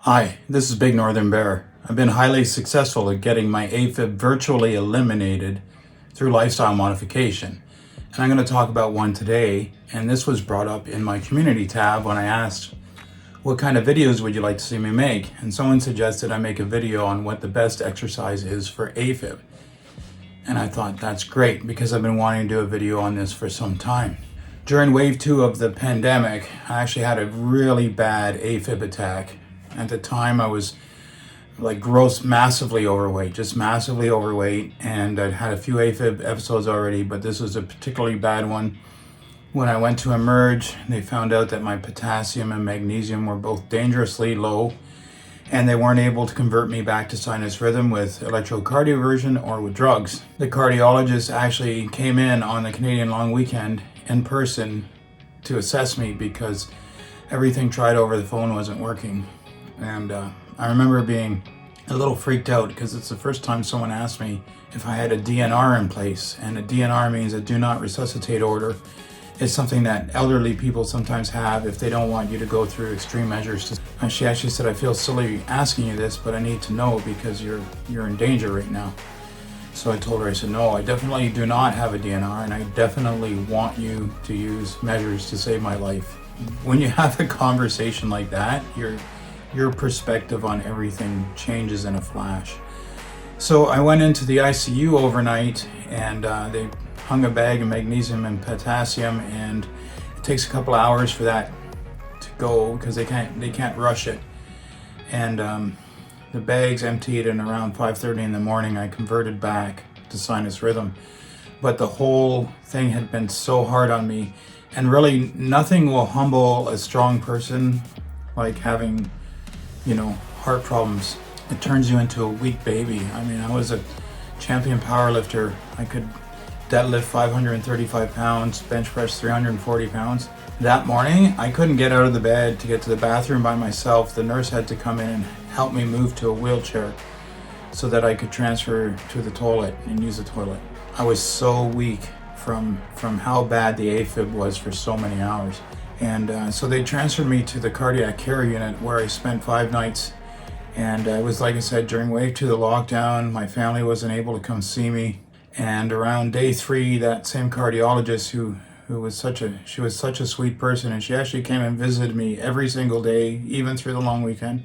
Hi, this is Big Northern Bear. I've been highly successful at getting my AFib virtually eliminated through lifestyle modification. And I'm going to talk about one today. And this was brought up in my community tab when I asked, what kind of videos would you like to see me make? And someone suggested I make a video on what the best exercise is for AFib. And I thought that's great because I've been wanting to do a video on this for some time. During wave 2 of the pandemic, I actually had a really bad AFib attack. At the time, I was massively overweight, and I'd had a few AFib episodes already, but this was a particularly bad one. When I went to emerge, they found out that my potassium and magnesium were both dangerously low, and they weren't able to convert me back to sinus rhythm with electrocardioversion or with drugs. The cardiologist actually came in on the Canadian long weekend in person to assess me because everything tried over the phone wasn't working. And I remember being a little freaked out because it's the first time someone asked me if I had a DNR in place. And a DNR means a do not resuscitate order. It's something that elderly people sometimes have if they don't want you to go through extreme measures. She actually said, I feel silly asking you this, but I need to know because you're in danger right now. So I told her, I said, no, I definitely do not have a DNR, and I definitely want you to use measures to save my life. When you have a conversation like that, your perspective on everything changes in a flash. So I went into the ICU overnight, and they hung a bag of magnesium and potassium, and it takes a couple hours for that to go because they can't rush it. And the bag's emptied, and around 5:30 in the morning I converted back to sinus rhythm. But the whole thing had been so hard on me, and really nothing will humble a strong person like having heart problems. It turns you into a weak baby. I mean, I was a champion powerlifter. I could deadlift 535 pounds, bench press 340 pounds. That morning, I couldn't get out of the bed to get to the bathroom by myself. The nurse had to come in and help me move to a wheelchair so that I could transfer to the toilet and use the toilet. I was so weak from how bad the AFib was for so many hours. And so they transferred me to the cardiac care unit where I spent 5 nights. And it was, like I said, during wave 2 of the lockdown. My family wasn't able to come see me. And around day 3, that same cardiologist who was such a sweet person, and she actually came and visited me every single day, even through the long weekend,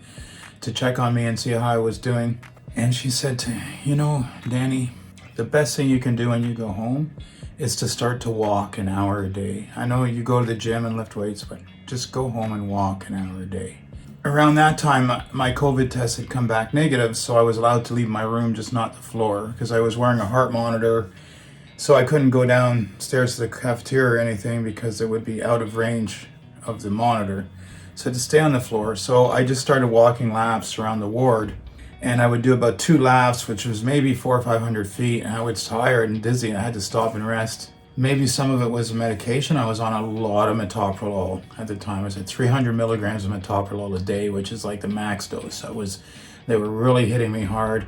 to check on me and see how I was doing. And she said to me, Danny, the best thing you can do when you go home is to start to walk an hour a day. I know you go to the gym and lift weights, but just go home and walk an hour a day. Around that time, my COVID test had come back negative, so I was allowed to leave my room, just not the floor, because I was wearing a heart monitor. So I couldn't go downstairs to the cafeteria or anything because it would be out of range of the monitor. So to stay on the floor. So I just started walking laps around the ward, and I would do about 2 laps, which was maybe 400 or 500 feet, and I was tired and dizzy, and I had to stop and rest. Maybe some of it was medication. I was on a lot of metoprolol at the time. I was at 300 milligrams of metoprolol a day, which is like the max dose. They were really hitting me hard.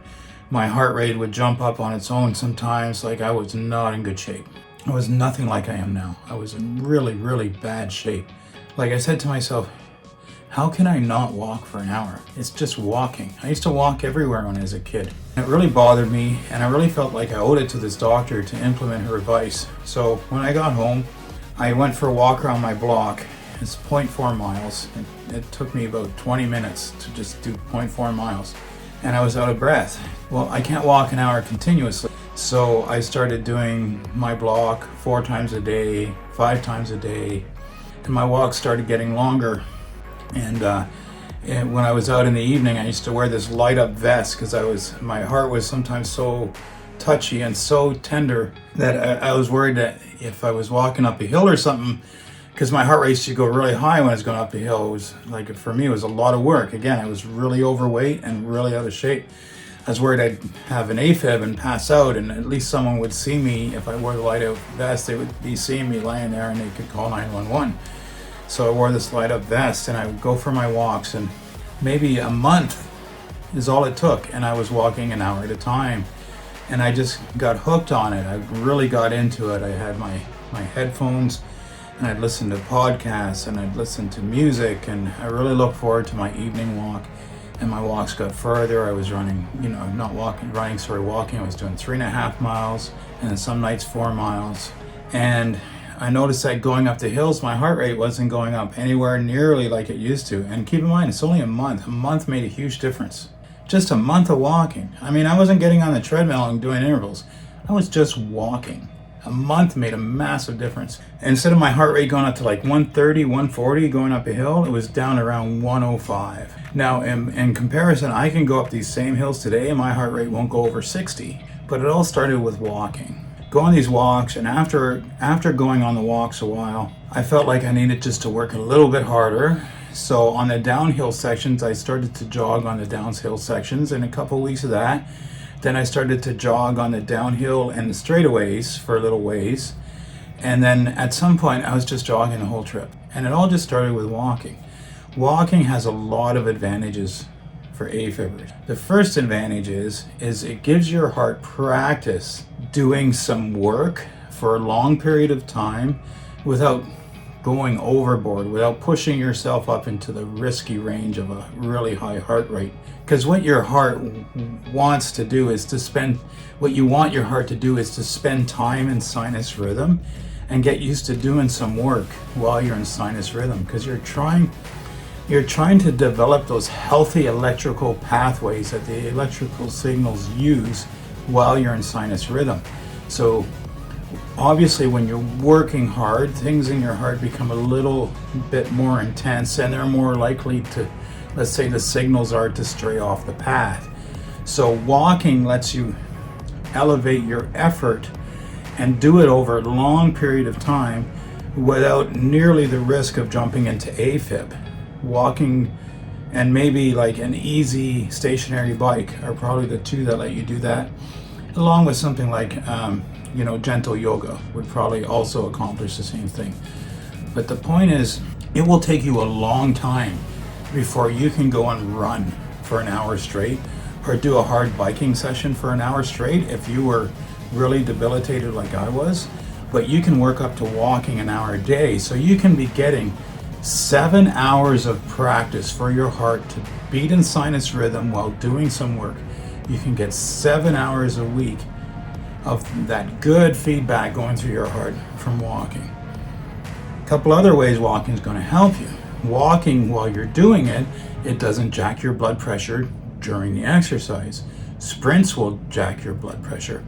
My heart rate would jump up on its own sometimes. Like, I was not in good shape. I was nothing like I am now. I was in really, really bad shape. Like, I said to myself, how can I not walk for an hour? It's just walking. I used to walk everywhere when I was a kid. It really bothered me, and I really felt like I owed it to this doctor to implement her advice. So when I got home, I went for a walk around my block. It's 0.4 miles. It took me about 20 minutes to just do 0.4 miles. And I was out of breath. Well, I can't walk an hour continuously. So I started doing my block 4 times a day, 5 times a day, and my walks started getting longer. And when I was out in the evening, I used to wear this light up vest because my heart was sometimes so touchy and so tender that I was worried that if I was walking up a hill or something, because my heart rate used to go really high when I was going up a hill. It was like, for me, it was a lot of work. Again, I was really overweight and really out of shape. I was worried I'd have an AFib and pass out, and at least someone would see me. If I wore the light up vest, they would be seeing me lying there and they could call 911. So I wore this light up vest, and I would go for my walks, and maybe a month is all it took. And I was walking an hour at a time, and I just got hooked on it. I really got into it. I had my headphones, and I'd listen to podcasts, and I'd listen to music, and I really look forward to my evening walk. my walks got further. I was running, not walking, walking. I was doing 3.5 miles, and then some nights 4 miles. And I noticed that going up the hills, my heart rate wasn't going up anywhere nearly like it used to. And keep in mind, it's only a month. A month made a huge difference. Just a month of walking. I mean, I wasn't getting on the treadmill and doing intervals. I was just walking. A month made a massive difference. Instead of my heart rate going up to like 130, 140 going up a hill, it was down around 105. Now, in comparison, I can go up these same hills today and my heart rate won't go over 60. But it all started with walking. Go on these walks, and after going on the walks a while, I felt like I needed just to work a little bit harder. So on the downhill sections, I started to jog on the downhill sections, and a couple of weeks of that. Then I started to jog on the downhill and the straightaways for a little ways. And then at some point, I was just jogging the whole trip. And it all just started with walking. Walking has a lot of advantages for AFibbers. The first advantage is it gives your heart practice doing some work for a long period of time without going overboard, without pushing yourself up into the risky range of a really high heart rate. Because what your heart wants to do is what you want your heart to do is to spend time in sinus rhythm and get used to doing some work while you're in sinus rhythm, because you're trying to develop those healthy electrical pathways that the electrical signals use while you're in sinus rhythm. So obviously when you're working hard, things in your heart become a little bit more intense, and they're more likely to, let's say the signals are to stray off the path. So walking lets you elevate your effort and do it over a long period of time without nearly the risk of jumping into AFib. Walking and maybe like an easy stationary bike are probably the two that let you do that, along with something like gentle yoga would probably also accomplish the same thing. But the point is, it will take you a long time before you can go and run for an hour straight or do a hard biking session for an hour straight if you were really debilitated like I was. But you can work up to walking an hour a day, so you can be getting 7 hours of practice for your heart to beat in sinus rhythm while doing some work. You can get 7 hours a week of that good feedback going through your heart from walking. A couple other ways walking is going to help you. Walking while you're doing it, it doesn't jack your blood pressure during the exercise. Sprints will jack your blood pressure.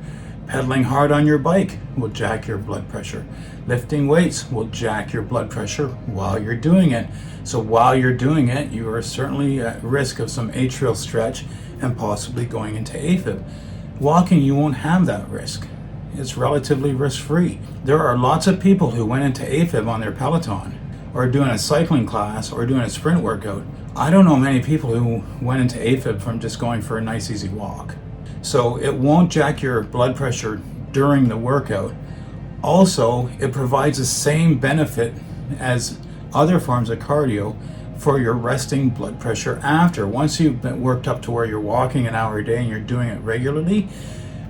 Pedaling hard on your bike will jack your blood pressure. Lifting weights will jack your blood pressure while you're doing it. So while you're doing it, you are certainly at risk of some atrial stretch and possibly going into AFib. Walking, you won't have that risk. It's relatively risk-free. There are lots of people who went into AFib on their Peloton, or doing a cycling class, or doing a sprint workout. I don't know many people who went into AFib from just going for a nice easy walk. So it won't jack your blood pressure during the workout. Also, it provides the same benefit as other forms of cardio for your resting blood pressure after. Once you've been worked up to where you're walking an hour a day and you're doing it regularly,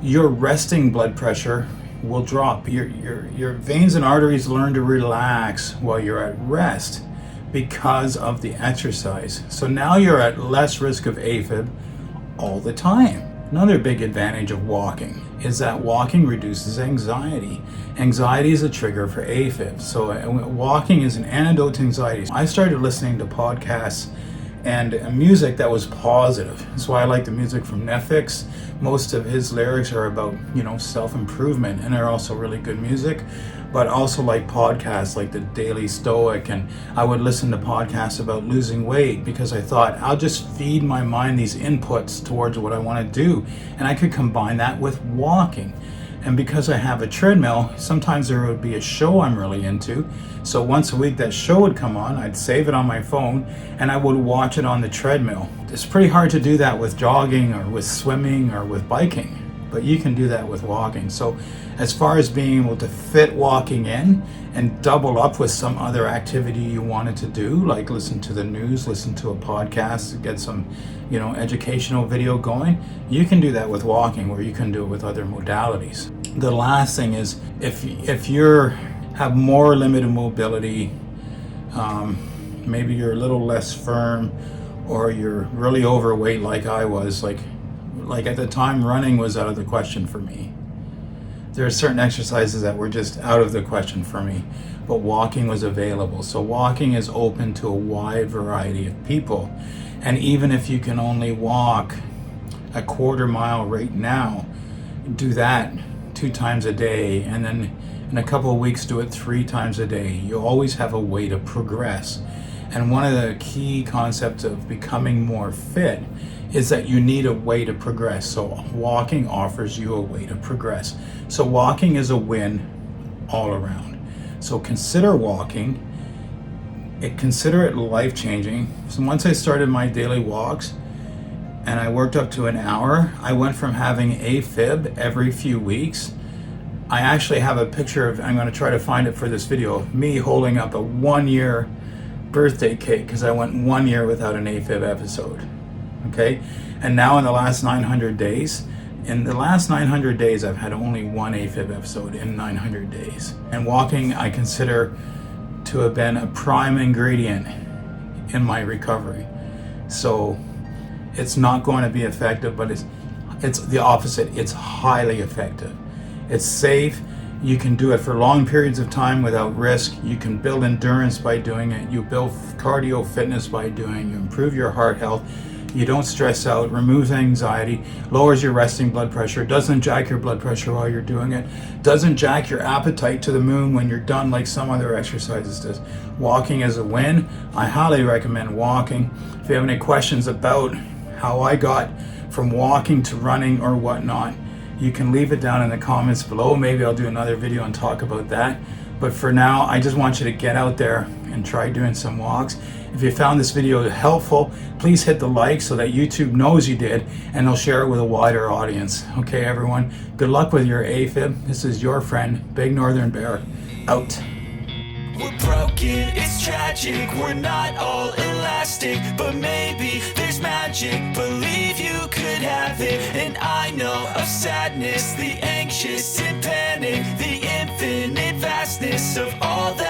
your resting blood pressure will drop. Your veins and arteries learn to relax while you're at rest because of the exercise. So now you're at less risk of AFib all the time. Another big advantage of walking is that walking reduces anxiety. Anxiety is a trigger for AFib. So walking is an antidote to anxiety. I started listening to podcasts and music that was positive. That's why I like the music from Netflix. Most of his lyrics are about, self-improvement, and they're also really good music. But also like podcasts like the Daily Stoic, and I would listen to podcasts about losing weight because I thought I'll just feed my mind these inputs towards what I want to do, and I could combine that with walking. And because I have a treadmill, sometimes there would be a show I'm really into. So once a week that show would come on, I'd save it on my phone and I would watch it on the treadmill. It's pretty hard to do that with jogging or with swimming or with biking, but you can do that with walking. So as far as being able to fit walking in and double up with some other activity you wanted to do, like listen to the news, listen to a podcast, get some educational video going, you can do that with walking, where you can do it with other modalities. The last thing is, if you have more limited mobility, maybe you're a little less firm, or you're really overweight like I was, like at the time running was out of the question for me. There are certain exercises that were just out of the question for me, but walking was available. So walking is open to a wide variety of people. And even if you can only walk a quarter mile right now, do that 2 times a day, and then in a couple of weeks do it 3 times a day. You always have a way to progress. And one of the key concepts of becoming more fit is that you need a way to progress. So walking offers you a way to progress. So walking is a win all around. So consider walking. Consider it life-changing. So once I started my daily walks and I worked up to an hour, I went from having AFib every few weeks. I actually have a picture of, I'm going to try to find it for this video, of me holding up a 1-year birthday cake because I went 1 year without an AFib episode. Okay, and now in the last 900 days, I've had only 1 AFib episode in 900 days. And walking, I consider to have been a prime ingredient in my recovery. So it's not going to be effective, but it's the opposite. It's highly effective. It's safe. You can do it for long periods of time without risk. You can build endurance by doing it. You build cardio fitness by doing it. You improve your heart health. You don't stress out, removes anxiety, lowers your resting blood pressure, doesn't jack your blood pressure while you're doing it, doesn't jack your appetite to the moon when you're done like some other exercises does. Walking is a win. I highly recommend walking. If you have any questions about how I got from walking to running or whatnot, you can leave it down in the comments below. Maybe I'll do another video and talk about that. But for now, I just want you to get out there and try doing some walks. If you found this video helpful, please hit the like so that YouTube knows you did, and they'll share it with a wider audience. Okay, everyone, good luck with your AFib. This is your friend, Big Northern Bear, out. We're broken, it's tragic, we're not all elastic, but maybe there's magic, believe you could have it. And I know of sadness, the anxious and panic, the infinite vastness of all that